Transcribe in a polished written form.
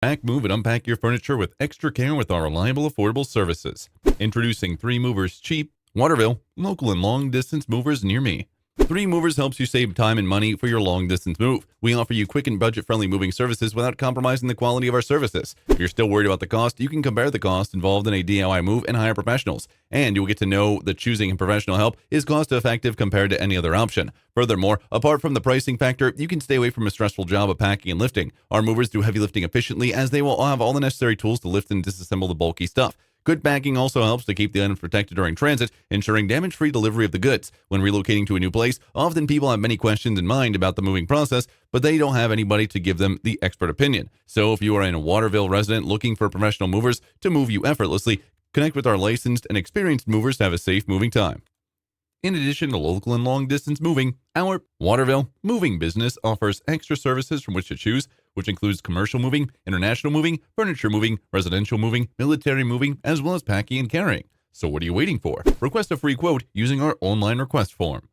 Pack, move, and unpack your furniture with extra care with our reliable, affordable services. Introducing 3 Movers Cheap, Waterville, local and long-distance movers near me. 3 Movers helps you save time and money for your long-distance move. We offer you quick and budget-friendly moving services without compromising the quality of our services. If you're still worried about the cost, you can compare the cost involved in a DIY move and hire professionals. And you'll get to know that choosing professional help is cost-effective compared to any other option. Furthermore, apart from the pricing factor, you can stay away from a stressful job of packing and lifting. Our movers do heavy lifting efficiently as they will have all the necessary tools to lift and disassemble the bulky stuff. Good packing also helps to keep the items protected during transit, ensuring damage-free delivery of the goods. When relocating to a new place, often people have many questions in mind about the moving process, but they don't have anybody to give them the expert opinion. So if you are a Waterville resident looking for professional movers to move you effortlessly, connect with our licensed and experienced movers to have a safe moving time. In addition to local and long-distance moving, our Waterville moving business offers extra services from which to choose, which includes commercial moving, international moving, furniture moving, residential moving, military moving, as well as packing and carrying. So what are you waiting for? Request a free quote using our online request form.